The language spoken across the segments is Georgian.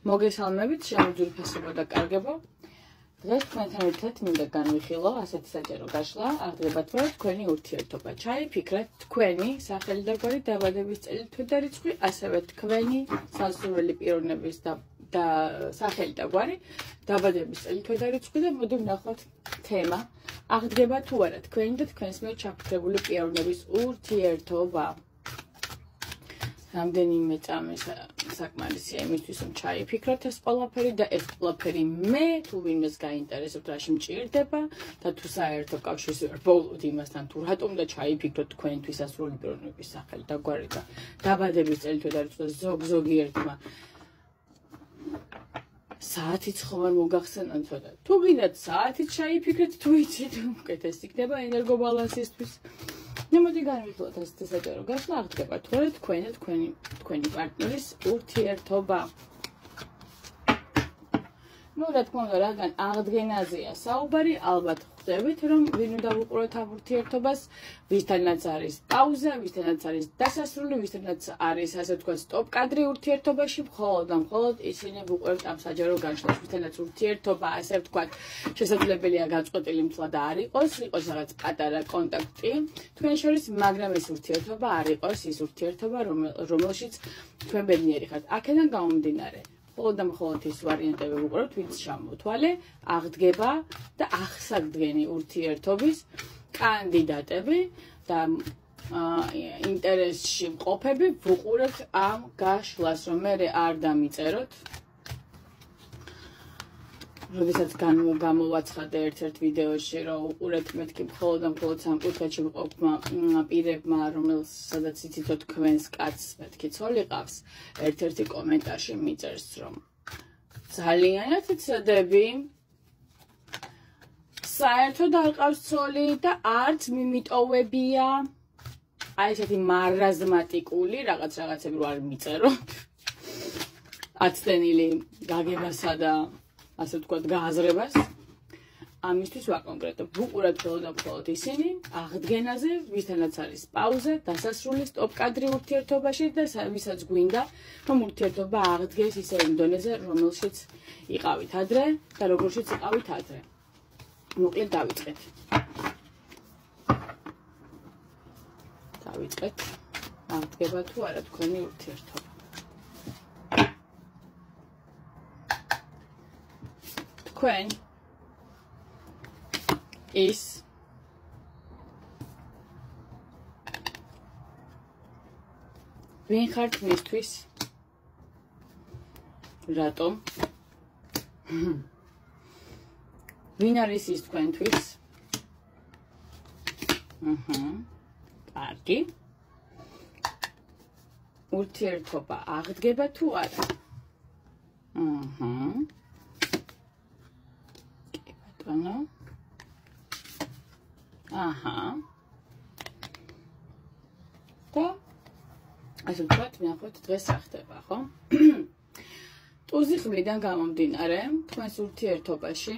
მოგესალმებით, შემოძვირფასებო და კარგებო. დღეს თქვენთან ერთად მინდა განვიხილო ასეთი საჯარო გაშლა, აღდგებათ რომ თქვენი ურთიერთობა. ჩაიფიქრეთ თქვენი სახელი და გვარი დაბადების წელი, თვე და რიცხვი, ასევე თქვენი სასურველი პიროვნების და სახელი და გვარი, დაბადების წელი, თვე და რიცხვი და მოდი ვნახოთ თემა. აღდგება თუ არა თქვენი და თქვენს მიერ ჩაფიქრებული პიროვნების ურთიერთობა. რამდენიმე წამი საკმარისია იმისთვის, რომ ჩაიფიქროთ ეს ყველაფერი და ეს ყველაფერი მე თუ ვინმეს გაინტერესებთ რაში მჭირდება და თუ საერთო კავშირში ვარ ბოლოდ იმასთან თუ რატომ და ჩაიფიქროთ თქვენთვის სასურველი პიროვნების სახელი და გვარი და დაბადების წელი თვე და რიცხვი ზოგიერთმა საათიც ხომ არ მოგახსენოთ ცოტა. თუ გინდათ საათით ჩაიფიქრეთ, თუ იცით უკეთესი იქნება ენერგობალანსისთვის. მოდი განვიხილოთ ასეთი საჯარო გაშლა, აღდგება თუ არა თქვენი და თქვენი პარტნიორის ურთიერთობა. რა თქმა უნდა, რადგან აღდგენაზეა საუბარი, ალბათ ხვდებით, რომ ვინ უნდა ვუყუროთ ამ ურთიერთობას, ვისთანაც არის პაუზა, ვისთანაც არის დასასრული, ვისთანაც არის ასე ვთქვათ სტოპ კადრი ურთიერთობაში, მხოლოდ და მხოლოდ ისინი ვუყურებთ ამ საჯარო გაშლას, ვისთანაც ურთიერთობა, ასე ვთქვათ, შესაძლებელია გაწყვეტილი მთლად და არ იყოს რაღაც პატარა კონტაქტი თქვენ შორის, მაგრამ ეს ურთიერთობა არ იყოს ის ურთიერთობა, რომელშიც თქვენ ბედნიერი ხართ. აქედან გამომდინარე, მხოლოდ და მხოლოდ ის ვარიანტები ვუყურებთ, ვინც ჩამოთვალე, აღდგება და ახსაგდგენი ურთიერთობის კანდიდატები და ინტერესში მყოფები ვუყურებთ ამ გაშლას, რომ მე არ დამიწეროთ. როდესაც გამოვაცხადე ერთ-ერთ ვიდეოში, რომ უყურეთ მეთქი მხოლოდ და მხოლოდ სამკუთხედში მყოფმა პირებმა, რომელსაც იცით თქვენს კაცს მეთქი ცოლი ყავს, ერთ-ერთი კომენტარში მიწერს, რომ ძალიანად იცოდები, საერთოდ არ ყავს ცოლი და არც მიმიტოვებია. აი ესეთი მარაზმატიკული რაღაცები რო არ მიწეროთ. აცდენილი გაგებასა და ასე ვთქვათ, გააზრებას. ამისთვის ვაკონკრეტებ. ვუყურებთ მხოლოდ და მხოლოდ ისინი აღდგენაზე, ვისთანაც არის პაუზა, დასასრული სტოპ კადრი ურთიერთობაში და ვისაც გვინდა, რომ ურთიერთობა აღდგეს ისე იმ დონეზე, რომელშიც იყავით ადრე და როგორშიც იყავით ადრე. მოკლედ დავიწყეთ. აღდგება თუ არა თქვენი ურთიერთობა. თქვენ ის ვინ ხართ მისთვის? რატომ? ვინ არის ის თქვენთვის? კარგი. ურთიერთობა აღდგება თუ არა? კი ბატონო. და ასე ვთქვათ, ვნახოთ დღეს რა ხდება, ხო? ტუზი ხმიდან გამომდინარე, თქვენს ურთიერთობაში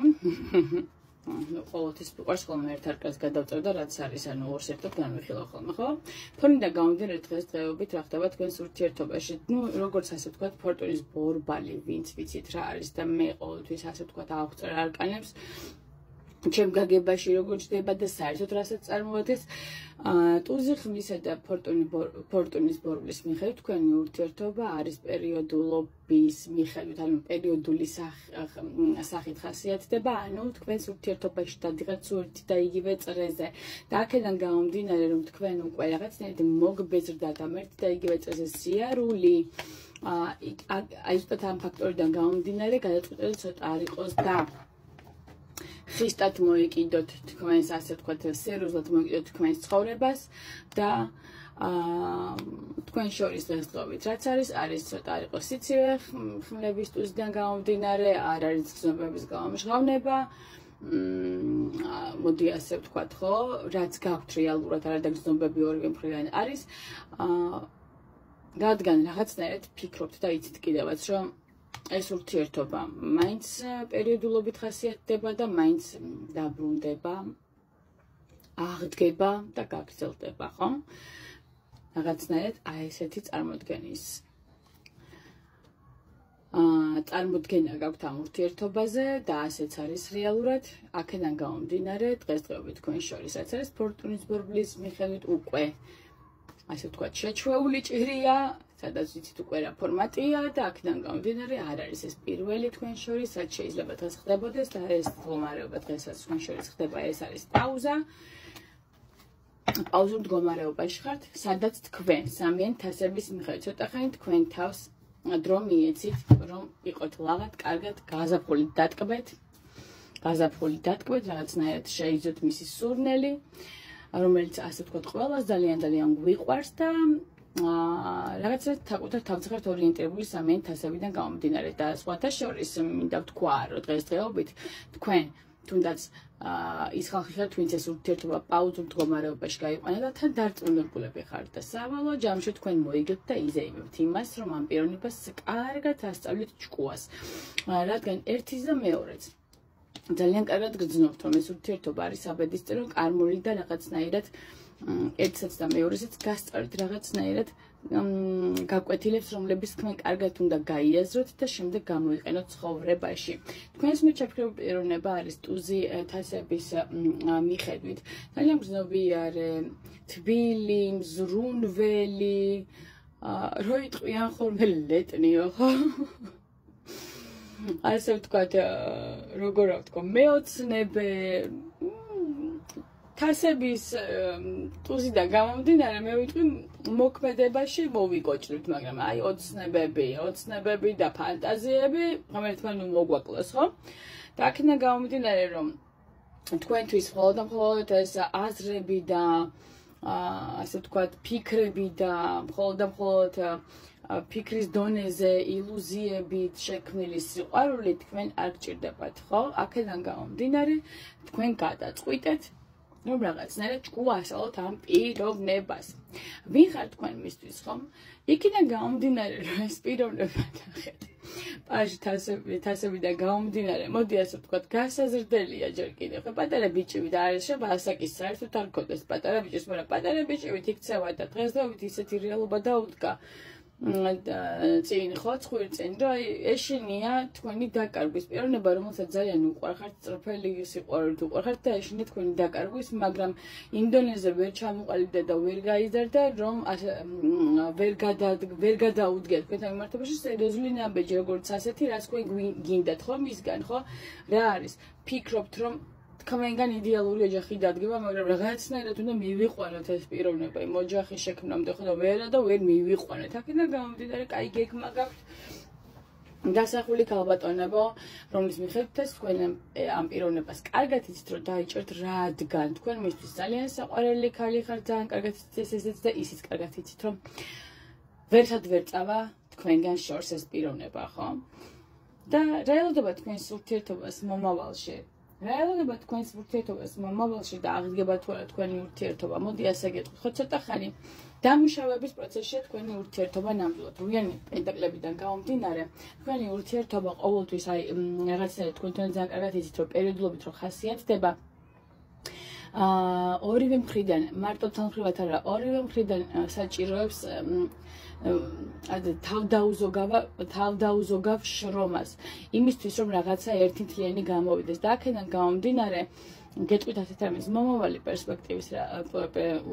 ყოველთვის უყვარს ხოლმე ერთ არკას გადავწევ და რაც არის, ორს ერთად განვიხილავ ხოლმე, ხო? ფონიდან გამომდინარე დღესდღეობით რა ხდება თქვენს ურთიერთობაში. როგორც ასე ვთქვათ, ფორტუნის ბორბალი, ვინც ვიცით რა არის და მე ყოველთვის ასე ვთქვათ ავწერ არკანებს. ჩემ გაგებაში როგორ ჩდება და საერთოდ რასაც წარმოადგენს. ტუზი ხმისა და ფორტუნის ბორბლის მიხედვით თქვენი ურთიერთობა არის პერიოდულობის მიხედვით, ანუ პერიოდული სახით ხასიათდება, ანუ თქვენს ურთიერთობაში დადიღეთ ერთი და იგივე წრეზე. და აქედან გამომდინარე, რომ თქვენ უკვე რაღაცნაირად მოგბეზრდათ ამ ერთი და იგივე წრეზე სიარული, აი ზუსტად ამ ფაქტორიდან გამომდინარე, გადაწყვეტილი ცოტა არ იყოს და ხისტად მოეკიდოთ თქვენს, ასე ვთქვათ, სერიოზულად მოეკიდოთ თქვენს ცხოვრებას და თქვენ შორის დღესდღეობით რაც არის ცოტა არ იყოს სიცივე ხმლების ტუზიდან გამომდინარე, არ არის გზნობების გამომჟღავნება. მოდი ასე ვთქვათ, ხო, რაც გაქვთ რეალურად არ არის გზნობები ორივე მხრიდან არის. რადგან რაღაცნაირად ფიქრობთ და იცით კიდევაც, რომ ეს ურთიერთობა მაინც პერიოდულობით ხასიათდება და მაინც დაბრუნდება, აღდგება და გაგრძელდება, ხო? რაღაცნაირად აი ესეთი წარმოდგენის წარმოდგენა გაქვთ ამ ურთიერთობაზე და ასეც არის რეალურად. აქედან გამომდინარე, დღესდღეობით თქვენ შორის რაც არის ფორტუნის ბორბლის მიხედვით უკვე ასე ვთქვათ, შეჩვეული ჭირია, სადაც ვიცით უკვე რა ფორმატია და აქედან გამომდინარე არ არის ეს პირველი თქვენ შორის, რაც შეიძლება დღეს ხდებოდეს და ეს მდგომარეობა დღესაც თქვენ შორის ხდება, ეს არის პაუზა. პაუზურ მდგომარეობაში ხართ, სადაც თქვენ სამიან თასების მიხედვით ცოტა ხანი თქვენ თავს დრო მიეცით, რომ იყოთ ლაღად, კარგად, გაზაფხულით დატკბეთ, რაღაცნაირად შეიძოთ მისი სურნელი, რომელიც ასე ვთქვათ ყველას ძალიან გვიყვარს და რაღაცა საკუთარ თავმცხრად ორიენტირებული სამიან თასებიდან გამომდინარე და სხვათა შორის მინდა ვთქვა, რომ დღესდღეობით თქვენ თუნდაც ის ხალხი ხართ, ვინც ეს ურთიერთობა პაუზურ მდგომარეობაში გაიყვანა და თან დარწმუნებულები ხართ და სავალო ჯამში თქვენ მოიგებთ და იზეიმებთ იმას, რომ ამ პიროვნებას კარგად ასწავლით ჭკუას, რადგან ერთის და მეორეც ძალიან კარგად გრძნობთ, რომ ეს ურთიერთობა არის აბედისწერო, კარმული და რაღაცნაირად ერთსაც და მეორესაც გასწავლით რაღაცნაირად გაკვეთილებს, რომლებიც თქვენ კარგად უნდა გაიაზროთ და შემდეგ გამოიყენოთ ცხოვრებაში. თქვენს მეჩაფქრებულ პიროვნება არის ტუზი თასების მიხედვით. ძალიან გრძნობიარე, თბილი, მზრუნველი, რო იტყვიან ხოლმე ლეტნიო, ხო? ასე ვთქვათ, როგორ ვთქვა, მეოცნებე თასების ტუზიდან გამომდინარე, მე ვიტყვი მოქმედებაში მოვიკოჭრით, მაგრამ აი ოცნებები და ფანტაზიები, რომელიც მან მოგვაკლოს, ხო? და აქედან გამომდინარე, რომ თქვენთვის მხოლოდ ეს აზრები და ასე ვთქვათ, ფიქრები და მხოლოდ ფიქრის დონეზე ილუზიებით შექმნილი სიყვარული თქვენ არ გჭირდებათ, ხო? აქედან გამომდინარე, თქვენ გადაწყვიტეთ რომ რაღაცნაირად ჭკუა ასწავლოთ ამ პიროვნებას. ვინ ხარ თქვენ მისთვის, ხომ? იქიდან გამომდინარე, რომ ეს პიროვნება ნახეთ. პაჟი თასებიდან გამომდინარე, მოდი ასე ვთქვათ, გასაზრდელია ჯერ კიდევ. ხო, პატარა ბიჭივით არის შეიძლება ასაკის საერთოდ არ გქონდეს პატარა ბიჭის, მაგრამ პატარა ბიჭივით იქცევა და დღესდღეობით ისეთი რეალობა დაუდგა წინ ხო წინ რომ ეშინია თქვენი დაკარგვის პიროვნება, რომელსაც ძალიან უყვარხართ, წრფელი სიყვარულით უყვარხართ და ეშინია თქვენი დაკარგვის, მაგრამ იმ დონეზე ვერ ჩამოყალიბდა და ვერ გაიზარდა, რომ ვერ გადაუდგეთ თქვენთან მიმართებაში სერიოზული ნაბეჯი, როგორც ასეთი, რაც თქვენ გინდათ, ხო, მისგან, ხო? რა არის? ფიქრობთ, რომ თქვენგან იდეალური ოჯახი დადგება, მაგრამ რაღაცნაირად უნდა მივიყვანოთ ეს პიროვნება, იმ ოჯახის შექმნამდე, ხო და ვერ მივიყვანეთ. აქედან გამომდინარე, კაი გეგმა გაქვთ დასახული ქალბატონებო, რომლის მიხედვითაც თქვენ ამ პიროვნებას კარგად იცით, რომ დაიჭერთ, რადგან თქვენ მისთვის ძალიან საყვარელი ქალი ხართ, ძალიან კარგად იცით ესეც და ისიც კარგად იცით, რომ ვერცად ვერ წავა თქვენგან შორს ეს პიროვნება, ხო? და რეალობა თქვენს ურთიერთობას მომავალში რეალობა თქვენს ურთიერთობას მომავალში და აღდგება თუ არა თქვენი ურთიერთობა. მოდი ასე გეტყვით, ხო ცოტა ხანი დამუშავების პროცესშია თქვენი ურთიერთობა ნამდვილად. რუიანი პენტაკლებიდან გამომდინარე, თქვენი ურთიერთობა ყოველთვის აი რაღაცნაირად თქვენთან ძალიან კარგად იცით, რომ პერიოდულობით რო ხასიათდება. ორივე მხრიდან, მარტო თანხმრივად არა, ორივე მხრიდან საჭიროებს თავდაუზოგავ შრომას. იმისთვის, რომ რაღაცა ერთი მთლიანი გამოვიდეს და აქედან გამომდინარე, გეტყვით ასეთ რამეს, მომავალი პერსპექტივის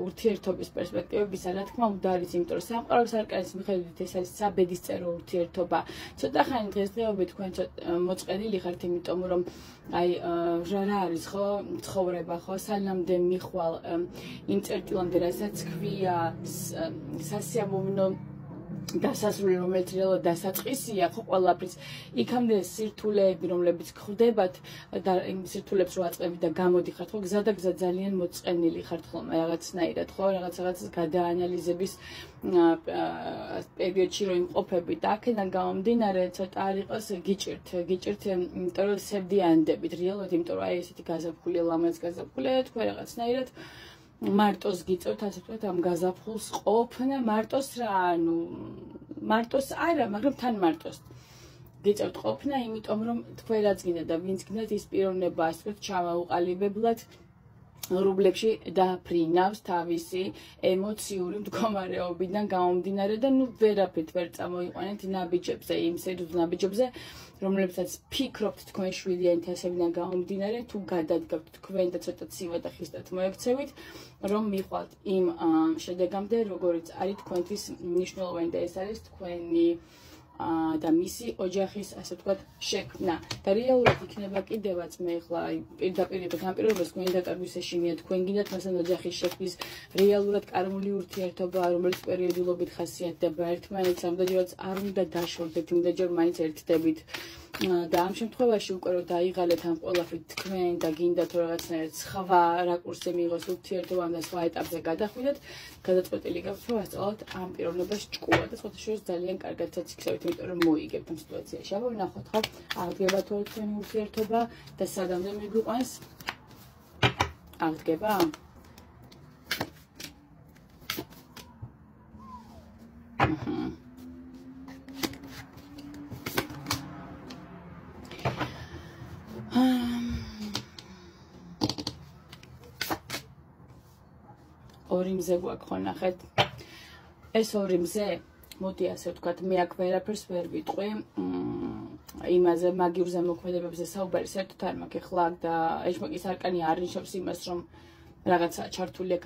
ურთიერთობის პერსპექტივებისა, რა თქმა უნდა არის, იმიტომ რომ სამყაროს არკანის მიხედვით ეს არის საბედისწერო ურთიერთობა. ცოტა ხანი დღესდღეობით თქვენ მოწყენილი ხართ, იმიტომ რომ აი რა არის ხო, ცხოვრება ხო, სანამდე მიხვალ იმ წერტილამდე, რასაც ქვია სასიამოვნო დასასრული, რომელიც რეალურად დასაწყისია, ხო ყველაფრის იქამდე სირთულეები, რომლებიც გხვდებათ და იმ სირთულებს რო აწყებით და გამოდიხართ, ხო გზა და გზა ძალიან მოწყენილი ხართ ხოლმე რაღაცნაირად, ხო რაღაცას გადაანალიზების პერიოდში რო იმყოფებით და აქედან გამომდინარე ცოტა არ იყოს გიჭირთ, იმიტომ რომ სევდიანდებით რეალურად, იმიტომ რომ აი ესეთი გაზაფხულია, ლამაზ გაზაფხულია, თქვენ რაღაცნაირად მარტოს გიწევთ, ასე ვთქვათ, ამ გაზაფხულს ყოფნა, მარტოს რა, ანუ მარტოს არა, მაგრამ თან მარტოს გიწევთ ყოფნა, იმიტომ რომ თქვენ რაც გინდა და ვინც გინდათ ის პიროვნება, ასე ვთქვათ, ჩამაუყალიბებლად რუბლებში დაფრინავს თავისი ემოციური მდგომარეობიდან გამომდინარე და ვერაფრით ვერ წამოიყვანეთ ნაბიჯებზე, იმ სერიის ნაბიჯებზე, რომლებსაც ფიქრობთ თქვენ შვილიანი თასებიდან გამომდინარე, თუ გადადგავთ თქვენ და ცოტა ცივა და ხისტად მოექცევით, რომ მიყვალთ იმ შედეგამდე, როგორიც არის თქვენთვის მნიშვნელოვანი და ეს არის თქვენი და მისი ოჯახის, ასე ვთქვათ, შექმნა. და რეალურად იქნება კიდევაც მე ახლა პირდაპირ განპირობებას თქვენი დაკარგვის ეშინია, თქვენ გინდათ მასთან ოჯახის შექმნის რეალურად კარგული ურთიერთობა, რომელიც პერიოდულობით ხასიათდება ერთმანეთს, ამდენჯერაც არ უნდა დაშორდეთ, იმდენჯერ მაინც ერთდებით. და ამ შემთხვევაში უკვე რომ დაიღალეთ ამ ყველაფრით თქვენ და გინდათ რომ რაღაცნაირად სხვა რაკურსზე მიიღოს ურთიერთობამ და სხვა ეტაპზე გადახვიდეთ, გადაწყვეტილი გაქვთ რომ ასწავლოთ ამ პიროვნებას ჭკუა და სხვათა შორის ძალიან კარგადაც იქცევით, იმიტომ რომ მოიგებთ ამ სიტუაციაში. აბა ვნახოთ ხო, აღდგება თუ თქვენი ურთიერთობა და სადამდე მიგვიყვანს? აღდგება? ორი მზე გვაქვს ხო ნახეთ? ეს ორი მზე, მოდი ასე ვთქვათ, მე აქ ვერაფერს ვერ ვიტყვი, იმაზე მაგივრზე მოქმედებებზე საუბარი საერთოდ არ მაქვს. ეხლა და ეშმაკის არკანი არ ნიშნავს იმას, რომ რაღაცა ჩართული აქ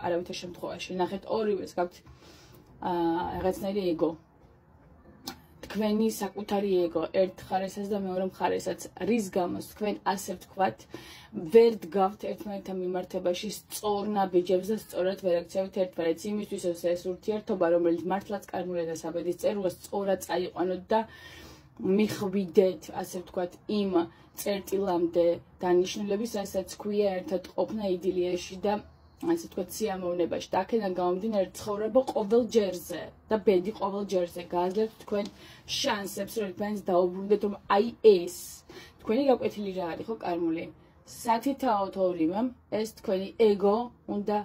არავითარ შემთხვევაში. ნახეთ, ორივეს გაქვთ რაღაცნაირი ეგო. თქვენი საკუთარი ეგო ერთ მხარესაც და მეორე მხარესაც, რის გამოც თქვენ ასე ვთქვათ, ვერ დგავთ ერთმანეთთან მიმართებაში სწორ ნაბიჯებზე, სწორად ვერ აქცევით ერთმანეთს, იმისთვის რომ ეს ურთიერთობა, რომელიც მართლაც კარგულია და საბედის წერუას სწორად წაიყვანოთ და მიხვიდეთ, ასე ვთქვათ, იმ წერტილამდე დანიშნულების, რასაც ქვია ერთად ყოფნა იდილიაში და ასე ვთქვათ, სიამოვნებაში. და აქედან გამომდინარე ცხოვრება ყოველ ჯერზე და ბედი ყოველ ჯერზე. გააძლევთ თქვენ შანსებს, რომ ერთმანეთს დაუბრუნდეთ, რომ აი ეს თქვენი გაკვეთილი რა არის, ხო, კარმული? სათითაოდ ორივემ ეს თქვენი ეგო უნდა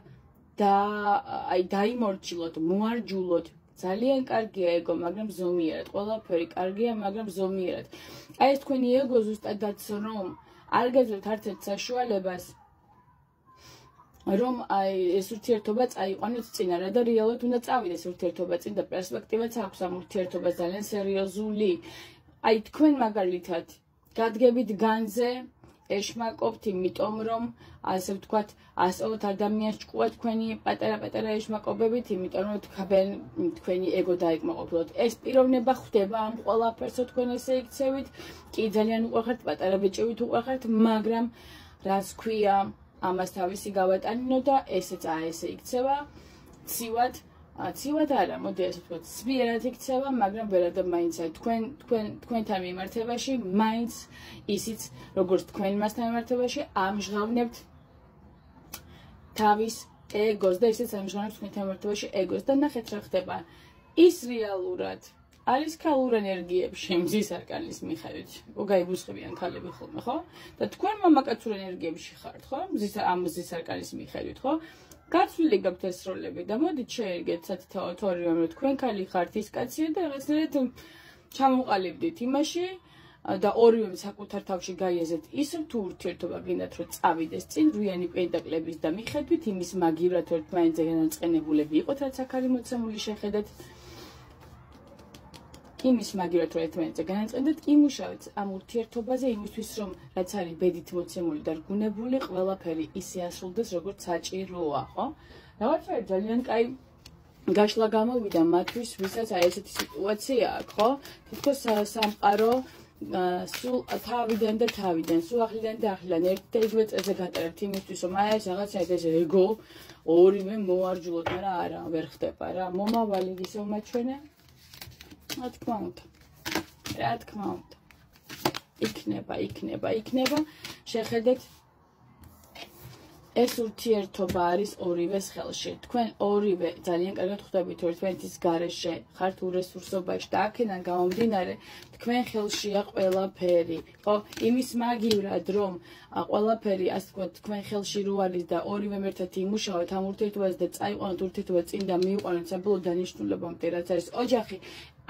დაიმორჩილოთ, მოარჯულოთ. ძალიან კარგია ეგო, მაგრამ ზომიერად. ყველაფერი კარგია, მაგრამ ზომიერად. აი ეს თქვენი ეგო ზუსტადაც რომ არ გაძლევთ არც ერთ საშუალებას, რომ აი ეს ურთიერთობა წაიყვანოთ წინარა და რეალურად უნდა წავიდეს ურთიერთობა წინ და პერსპექტივაც აქვს ამ ურთიერთობას ძალიან სერიოზული. აი თქვენ მაგალითად გადგებით განზე, ეშმაკობთ, იმიტომ რომ ასე ვთქვათ, ასწავლოთ ადამიანს ჭკუა თქვენი პატარა-პატარა ეშმაკობებით, იმიტომ რომ თქვენი ეგო დაიკმაყოფილოთ. ეს პიროვნება ხდება ამ ყველაფერსო თქვენ ესე იქცევით, კი ძალიან უყვარხართ, პატარა ბიჭებით უყვარხართ, მაგრამ რაც ქვია, ამას თავისი გავატანინო და ესეც ესე იქცევა, ცივად არა, მოდი ასე ვთქვათ, სვიერად იქცევა, მაგრამ ვერადა მაინც თქვენთან მიმართებაში, მაინც ისიც, როგორც თქვენ მასთან მიმართებაში, ამჟღავნებთ თავის ეგოს და ისიც ამჟღავნებთ თქვენთან მიმართებაში ეგოს და ნახეთ რა ხდება. ის რეალურად არის ქალურ ენერგიებში, მზის არკანის მიხედვით. გაიბუსხებიან ქალები ხოლმე, ხო? და თქვენ მამაკაცურ ენერგიებში ხართ, ხო? მზის არკანის მიხედვით, ხო? გაცვლილი გაქვთ ეს როლები და მოდით შეერგეთ სათითაოდ ორივე, რომ თქვენ ქალი ხართ, ის კაცია და რაღაცნაირად ჩამოყალიბდით იმაში და ორივე საკუთარ თავში გაიაზეთ ის, რომ თუ ურთიერთობა გინდათ რომ წავიდეს წინ, რუიანი პენტაკლების და მიხედვით იმის მაგივრად ერთმანეთზე განაწყენებულები იყოთ, რაც აქ არის მოცემული შეხედეთ. იმის მაგივრად რომ ერთმანეთზე განაწყენდეთ, იმუშავეთ ამ ურთიერთობაზე იმისთვის, რომ რაც არის ბედით მოცემული და რგუნებული, ყველაფერი ისე ასრულდეს, როგორც საჭიროა, ხო? რაღაცა ძალიან კაი გაშლა გამოვიდა მათთვის, ვისაც აი ესეთი სიტუაცია აქვს, ხო? თითქოს სამყარო სულ თავიდან და თავიდან, სულ ახლიდან და ახლიდან ერთ და იგივე წესზე გატარებთ იმისთვის, რომ აი ეს რაღაცა ეს ეგო ორივე მოარჯულოთ, მაგრამ არა, ვერ ხდება რა. მომავალი ისევ მაჩვენე. რა თქმა უნდა. იქნება. შეხედეთ ეს ურთიერთობა არის ორივეს ხელში. თქვენ ორივე ძალიან კარგად ხვდებით ერთმანეთის გარეშე, ხართ ურესურსობაში და აქედან გამომდინარე თქვენ ხელშია ყველაფერი. ხო, იმის მაგივრად რომ ყველაფერი, ასე ვთქვათ, თქვენ ხელში რო არის და ორივე ერთად იმუშავოთ ამ ურთიერთობაზე და წაიყვანოთ ურთიერთობა წინ და მიიყვანოთ საბოლოო დანიშნულებამდე, რაც არის ოჯახი,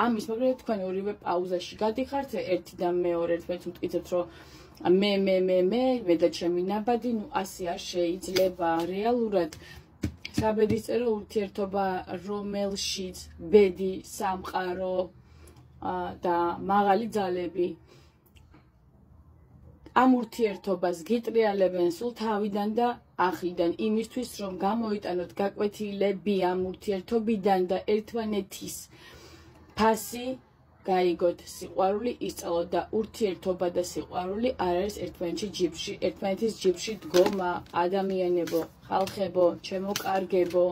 ამის მაგრამ თქვენ ორივე პაუზაში გადიხართ ერთიდან მეორე თქვენც მტკიცებთ რომ მე და ჩემი ნაბადი, ნუ ასე არ შეიძლება რეალურად საბედისწერო ურთიერთობა, რომელშიც ბედი, სამყარო და მაღალი ძალები ამ ურთიერთობას გიტრიალებენ სულ თავიდან და ახლიდან იმისთვის, რომ გამოიტანოთ გაკვეთილები ამ ურთიერთობიდან და ერთმანეთის ფასი გაიგოთ სიყვარული ისწავლოთ და ურთიერთობა და სიყვარული არ არის ერთმანეთის ჯიბში დგომა, ადამიანებო, ხალხებო, ჩემოკარგებო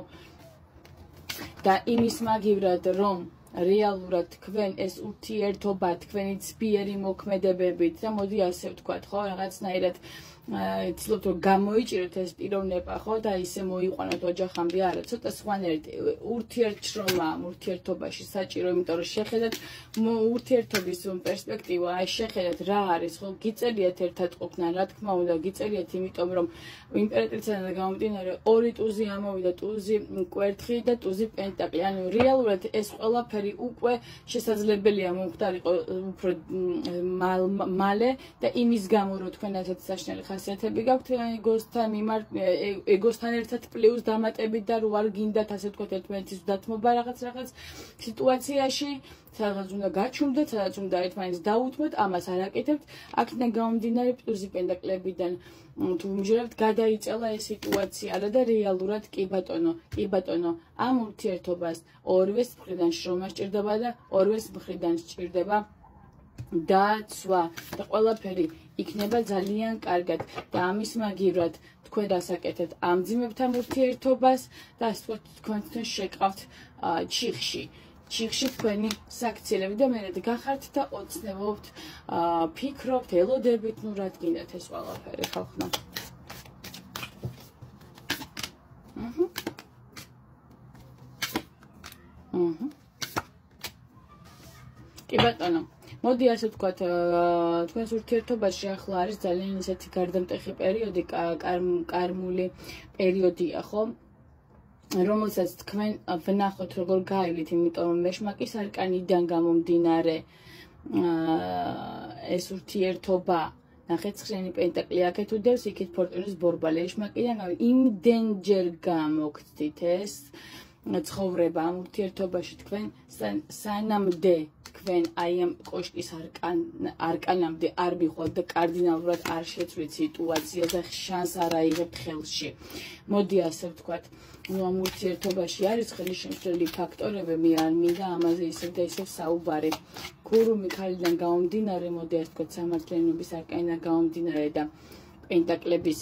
და იმის მაგივრად რომ რეალურად თქვენ ეს ურთიერთობა თქვენი ძლიერი მოქმედებებით და მოდი ასე ვთქვათ, ხო, რაღაცნაირად ცდილობთ რომ გამოიჭიროთ ეს პიროვნება, ხო, და ისე მოიყვანოთ ოჯახამდე, არა, ცოტა სხვანაირად ურთიერთშრომა ურთიერთობაში საჭირო, იმიტომ რომ შეხედათ ურთიერთობის პერსპექტივა, აი შეხედათ რა არის, ხო, გიწერიათ ერთად ყოფნა, რა თქმა უნდა, გიწერიათ, იმიტომ რომ იმპერატრიციდან გამომდინარე ორი ტუზი ამოვიდა, ტუზი კვერთხი და ტუზი პენტაკლი, ანუ რეალურად ეს ყველაფერი უკვე შესაძლებელია მომხდარიყო უფრო მალე და იმის გამო რომ თქვენ ასეთი საშინელი ხასიათები გაქვთ ეგოსთან ერთად პლუს დამატებით და რო არ გინდათ ასე ვთქვათ ერთმანეთის დათმობა რაღაც სიტუაციაში სადაც უნდა გაჩუმდეთ, სადაც უნდა ერთმანეთს დაუთმოთ, ამას არ აკეთებთ. აქედან გამომდინარე ტუზი პენტაკლებიდან თუ მიჟღერებთ გადაიწელა ეს სიტუაცია და რეალურად კი ბატონო ამ ურთიერთობას ორივეს მხრიდან შრომა სჭირდება და ორივეს მხრიდან სჭირდება დაცვა და ყველაფერი იქნება ძალიან კარგად და ამის მაგივრად თქვენ დასაკეთეთ ამ ძიმებთან ურთიერთობას და ასე ვთქვათ თქვენ შეკავთ ჩიხში თქვენი საქციელები და მერე გახართ და ოცნებობთ, ფიქრობთ, ელოდებით, ნუ რა გინდათ ეს ყველაფერი ხალხმა. კი ბატონო, მოდი ასე ვთქვათ, თქვენს ურთიერთობაში ახლა არის ძალიან ისეთი გარდამტეხი პერიოდი, კარმული პერიოდია, ხო? რომელსაც თქვენ ვნახოთ როგორ გაივლით, იმიტომ რომ მეშმაკის არკანიდან გამომდინარე ეს ურთიერთობა ნახეთ ცხრიანი პენტაკლი აქეთ უდევს, იქით ფორტუნის ბორბალი მეშმაკიდან იმდენჯერ გამოგცდით ეს ცხოვრება ამ ურთიერთობაში თქვენ სანამდე თქვენ აი ამ კოშკის არკანამდე არ მიხვალთ და კარდინალურად არ შეცვლით სიტუაცია და შანს არ აიღებთ ხელში. მოდი ასე ვთქვათ, ამ ურთიერთობაში არის ხელისშემშლელი ფაქტორები, მე არ მინდა ამაზე ისევ და ისევ საუბარი. გურუ მიქალიდან გამომდინარე, მოდი ასე ვთქვათ, სამართლიანობის არკანიდან გამომდინარე და პენტაკლების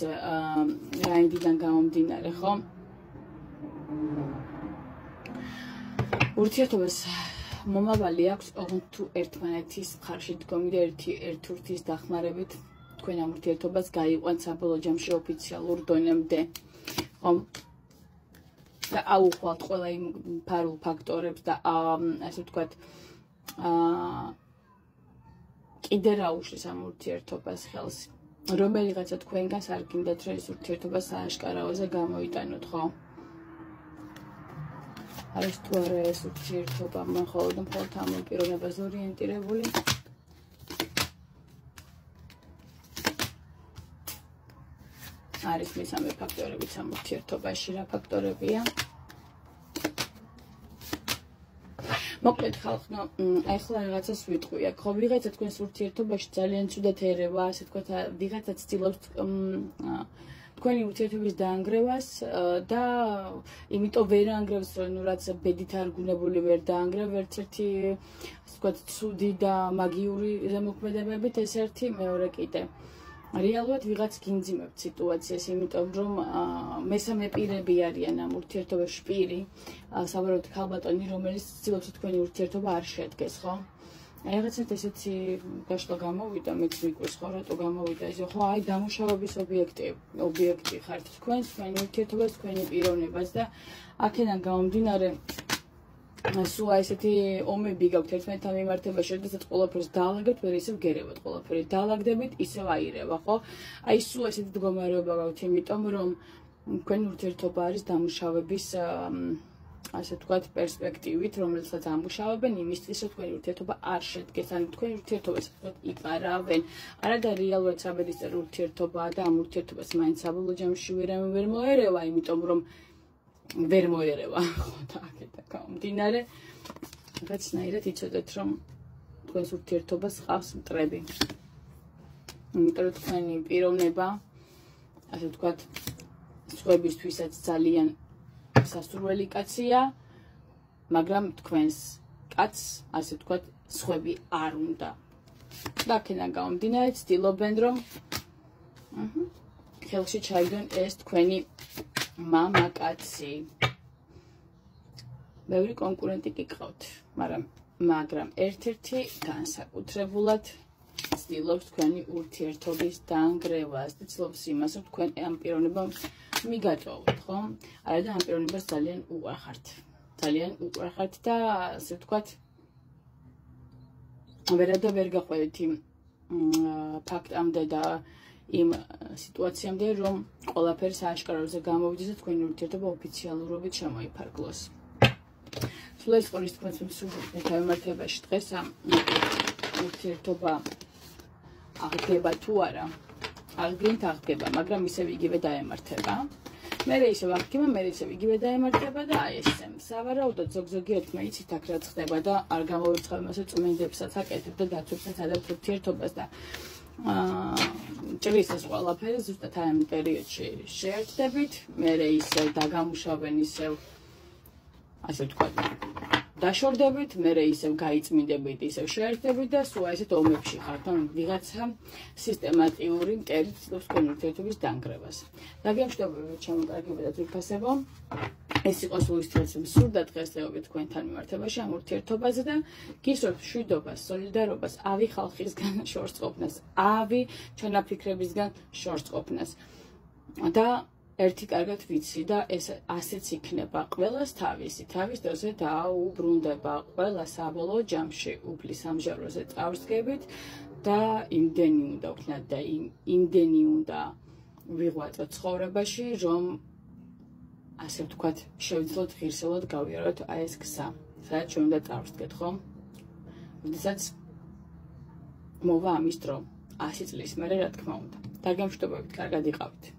რაინდიდან გამომდინარე, ხო? ურთიერთობას მომავალი აქვს ოღონდ თუ ერთმანეთის მხარში დგომი და ერთურთის დახმარებით თქვენ ამ ურთიერთობას გაიყვანთ საბოლოო ჯამში ოფიციალურ დონემდე. და აუხვალთ ყველა იმ ფარულ ფაქტორებს და ასე ვთქვათ კიდე რა უშლის ამ ურთიერთობას ხელს. რომელიღაცა თქვენგანს არ გინდათ რომ ეს ურთიერთობა სააშკარაოზე გამოიტანოთ, ხო? არის თუ არა ეს ურთიერთობა მხოლოდ ამ პიროვნებას ორიენტირებული? არის მესამე ფაქტორებიც ამ ურთიერთობაში, რა ფაქტორებია? მოკლედ ხალხო, ახლა რაღაცას ვიტყვი აქ, ხო, ვიღაცა თქვენს ურთიერთობაში ძალიან ცუდად ერევა, ასე ვთქვათ, ვიღაცა ცდილობს თქვენი ურთიერთობის დაანგრევას და იმიტომ ვერ ანგრევს, რომ რაც ბედით არგუნებული ვერ დაანგრევ ერთ-ერთი, ასე ვთქვათ, ცუდი და მაგიური ზემოქმედებებით ეს ერთი, მეორე კიდე. რეალურად ვიღაც გინძიმებთ სიტუაციას, იმიტომ რომ მესამე პირები არიან ამ ურთიერთობაში პირი, საბოლოოდ ქალბატონი, რომელიც ცდილობს თქვენი ურთიერთობა არ შედგეს, ხო? რაღაცად ესეთი გაშლა გამოვიდა, მეც მიკვირს, ხო, რატო გამოვიდა ეს, ხო, აი დამუშავების ობიექტი ხართ თქვენ, თქვენი ურთიერთობას, თქვენი პიროვნებას და აქედან გამომდინარე სულ ესეთი ომები გაქვთ ერთმანეთთან მიმართებაში, როდესაც ყველაფერს დაალაგებთ, ვერ ისევ გერევოთ, ყველაფერი დაალაგდებით, ისევ აირევა, ხო? აი სულ ესეთი მდგომარეობა გაქვთ, იმიტომ რომ თქვენი ურთიერთობა არის დამუშავების ასე ვთქვათ, პერსპექტივით, რომელსაც ამუშავებენ იმისთვის, რომ თქვენი ურთიერთობა არ შედგეს, ან თქვენი ურთიერთობა ასე ვთქვათ, იპარავენ. არა და რეალურად საბედისწერო ურთიერთობაა და ამ ურთიერთობას მაინც საბოლოო ჯამში ვერ მოერევა, იმიტომ რომ ვერ მოერევა, ხო და აქეთა გამომდინარე, რაღაცნაირად იცოდეთ, რომ თქვენს ურთიერთობას ჰყავს მტრები. იმიტომ რომ თქვენი პიროვნება, ასე ვთქვათ, სხვებისთვისაც ძალიან სასურველი კაცია, მაგრამ თქვენს კაცს, ასე ვთქვათ, სხვები არ უნდა. და აქედან გამომდინარე, ცდილობენ, რომ ხელში ჩაიგდონ ეს თქვენი მამაკაცი. ბევრი კონკურენტი კი გყავთ, მაგრამ ერთ-ერთი განსაკუთრებულად ცდილობს თქვენი ურთიერთობის დანგრევას და ცდილობს იმას, რომ თქვენ ამ პიროვნებამ მიგატოვოთ, ხო? არა და ამ პიროვნებას ძალიან უყვარხართ და ასე ვთქვათ, ვერადა ვერ გაყვებით იმ ფაქტამდე და იმ სიტუაციამდე, რომ ყველაფერი სააშკაროზე გამოვიდეს და თქვენი ურთიერთობა ოფიციალურობით შემოიფარგლოს. სულ ეს ყოლის თქვენს მსუბუქ გამართებაში დღეს ამ ურთიერთობა აღდგება თუ არა, აღდგება, მაგრამ ისევ იგივე დაემართება. მერე ისევ აღდგება, მერე ისევ იგივე დაემართება და აი ეს სავარაუდოდ ზოგ-ზოგი ერთმანეთით აქ რაც ხდება და არ გამოვირცხავ იმასე წმენდებსაც აკეთებ და დაცვებსაც ადევთ ურთიერთობას და ჭრის ეს ყველაფერი ზუსტად ამ პერიოდში შეერთდებით, მერე ისევ დაგამუშავენ ისევ ასე ვთქვათ, დაშორდებით, მერე ისევ გაიწმინდებით, ისევ შეერთდებით და სულ ესეთ ომებში ხართ, ან ვიღაცა სისტემატიური მტერი ცდილობს თქვენი ურთიერთობის დანგრევას. დაგემშვიდობებით, ჩემო და თვითფასებო. ეს იყო სულ ისიც მსურდა დღესდღეობით თქვენთან მიმართებაში ამ ურთიერთობაზე და გისურვებთ მშვიდობას, სოლიდარობას, ავი ხალხისგან შორს ყოფნას, ავი ჩანაფიქრებისგან შორს ყოფნას. და ერთი კარგად ვიცი და ეს ასეც იქნება, ყველას თავისი, თავის დროზე დაუბრუნდება, ყველა საბოლოო ჯამში უფლის ამჟავროზე წავსდგებით და იმდენი უნდა ვქნათ და იმდენი უნდა ვიღვაწოთ ცხოვრებაში, რომ ასე ვთქვათ, შევძლოთ ღირსეულად გავიაროთ აი ეს გზა, სადაც ჩვენ უნდა წავსდგეთ, ხო? როდესაც მოვა ამის დრო, 100 წლის მერე, რა თქმა უნდა. დაგემშვიდობებით, კარგად იყავით.